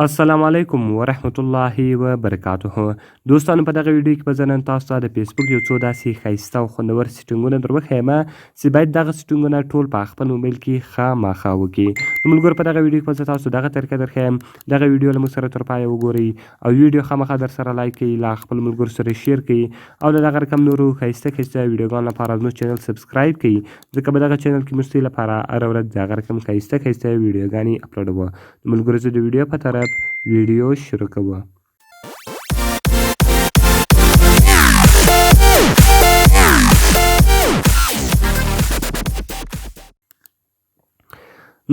السلام علیکم ورحمت الله وبرکاته. دوستانو په دغه ویډیو کې به زه نن تاسو ته د فیسبوک یو څو داسې ښایسته او خوندور سیټینګونه در وښیم چې باید دغه سیټینګونه ټول په خپل موبایل کې خامخا وکړي. نو ملګرو په دغه ویډیو کې به زه تاسو دغه طریقه در ښیم. دغه ویډیو له موږ سره تر پایه وګورئ او ویډیو خامخا در سره لایک کړئ، له خپل ملګرو سره شیر کړئ او د دغه رقم نورو ښایسته ویډیوګانو لپاره زموږ چینل سبسکرایب کړئ، ځکه په دغه چینل کې موږ ستاسو لپاره هره ورځ د هغه رقم ښایسته ویډیوګانې اپلوډوو. ملګرو زه د ویډیو په طرف ویډیو شروع کوو.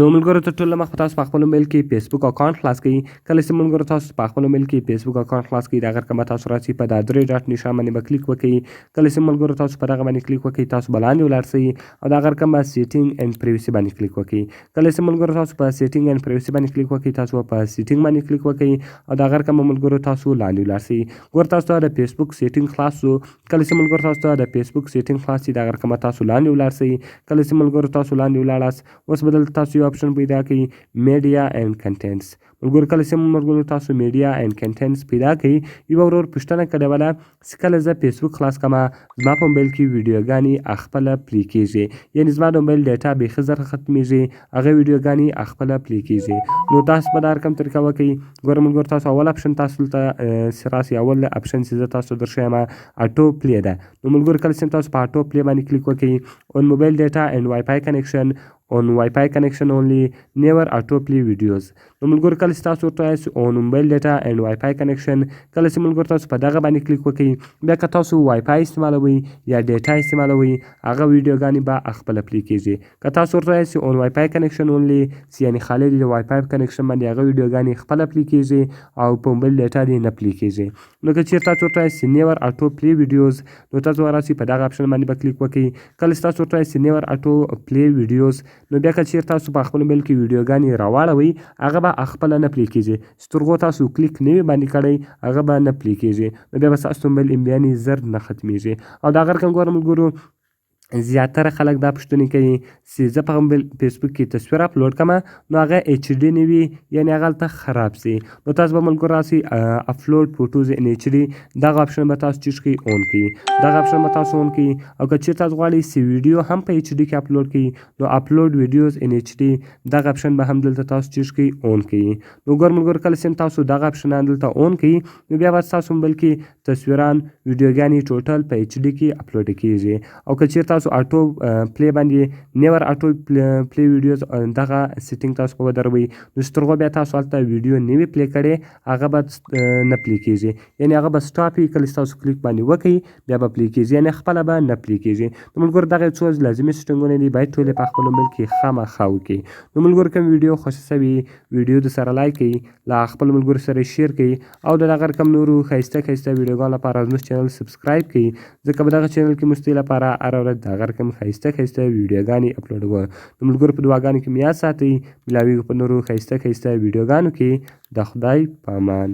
نو ملګرو تر ټولو مخکې تاسو په خپل موبایل کې فیسبوک اکاونټ خلاص کړئ. کله چې ملګرو تاسو په خپل موبایل کې فیسبوک اکاونټ خلاص کړئ، د هغه رقم تاسو راسي په دا درې ډاټ نشان باندې به کلیک وکړئ. کله چې ملګرو تاسو په دغه باندې کلیک وکړئ، تاسو به لاندې ولاړ شئ او د هغه رقم به سیټینګ اینډ پریویسي باندې کلیک وکړئ. کله چې ملګرو تاسو په سیټینګ اینډ پریویسي باندې کلیک وکړئ، تاسو به په سیټینګ باندې کلیک وکړئ او د هغه رقم به ملګرو تاسو لاندې ولاړ شئ. ګور تاسو ته د فیسبوک سیټینګ خلاص شو. کله چې ملګرو تاسو ته د فیسبوک سیټینګ خلاص شي، د هغه رقم تاسو لاندې ولاړ شئ. کله چې ملګرو تاسو لاندې ولاړاست، اوس به دلته تاسو یو اپشن پیدا کړئ، میډیا اینډ کنټینټس. ملګرو کله چې ملګرو تاسو میډیا اینډ کنټینټس پیدا کړئ، یوه ورور پوښتنه کړې وله چې کله زه فیسبوک خلاص کړم زما په موبایل کې ویډیوګانې خپله پلی کېږي، یعنې زما د موبایل ډیټا بیخي زر ختمیږي، هغه ویډیوګانې خپله پلی کېږي. نو تاسو به دا رقم طریقه وکړئ. ګوره ملګرو تاسو اول اپشن تاسو دلته راسي، اول اپشن چې زه تاسو در ښیم اټو پلی ده. نو ملګرو کله چې تاسو په اټو پلی باندې کلیک وکړئ، اون موبایل ډیټا اینډ وائی فای کنیکشن on Wi-Fi connection only, never auto play videos. نو ملګرو کله چې تاسو ورته وایاست on موبایل ډیټا اینډ وائی فای کنیکشن، کله چې ملګرو تاسو په دغه باندې کلیک وکړئ، بیا که تاسو وائی فای استعمالوئ یا ډیټا استعمالوئ، هغه ویډیوګانې به خپله پلی کېږي. که تاسو ورته وایاست on وائی فای کنیکشن only، یعنې خالي د وائی فای کنیکشن باندې هغه ویډیوګانې خپله پلی کېږي او په موبایل ډیټا دې نه پلی کېږي. نو که چېرته تاسو ورته وایاست never auto play videos، نو تاسو راسئ په دغه اپشن باندې به کلیک وکړئ. کله چې تاسو ورته وایاست never auto play videos، نو بیا که چېرته تاسو په خپل موبایل کې ویډیوګانې راواړوئ، هغه به خپله نه پلی کېږي. سترګو تاسو کلیک نه وي باندې کړی، هغه به نه پلی کېږي. نو بیا به ستاسو موبایل امبیانې زر نه ختمیږي. او د هغه رقم ګوره ملګرو زیاتره خلک دا پوښتنې کوي چې زه په موبایل فیسبوک کې تصویر اپلوډ کړم نو هغه ایچ ډي نه وي، یعنې هغه هلته خراب سي. نو تاسو به ملګرو راسئ اپلوډ فوټوز ان ایچ ډي، دغه اپشن به تاسو چیز کړئ اون کړئ. دغه اپشن به تاسو اون کړئ. او که چېرته تاسو غواړئ چې ویډیو هم په ایچ ډي کې اپلوډ کړئ، نو اپلوډ ویډیوز ان ایچ ډي دغه اپشن به هم دلته تاسو چیز کړئ اون کړئ. نو ګور ملګرو کله چې تاسو دغه اپشن دلته اون کړئ، نو بیا به ستاسو موبایل کې تصویران ویډیوګانې ټوټل په ایچ ډي کې اپلوډ کېږي. او که چېرته تاسو اټو پلی باندې نیور اټو پلی ویډیوز دغه سیټینګ تاسو په ودروئ، نو سترګو بیا تاسو هلته ویډیو نه وي پلی کړې، هغه به نه پلی کېږي، یعنې هغه به سټاپ وي. کله چې تاسو کلیک باندې وکړئ بیا به پلی کېږي، یعنې خپله به نه پلی کېږي. نو ملګرو دغه څو لازمي سیټینګونه دي، باید ټول یې په خپل موبایل کې خامخا وکړئ. نو ملګرو کوم ویډیو خوښه سوي ویډیو د سره لایک کړئ، له خپل ملګرو سره شیر کړئ او د دغه رقم نورو ښایسته ویډیوګانو لپاره زموږ چینل سبسکرایب کړئ، ځکه په دغه چینل کې موږ ستاسو لپاره هره ورځ د هغه رقم ښایسته ویډیوګانې اپلوډوو. نو ملګرو په دعاګانو کې مې یاد ساتئ. ملاویږو په نورو ښایسته ویډیوګانو کې. د خدای په امان.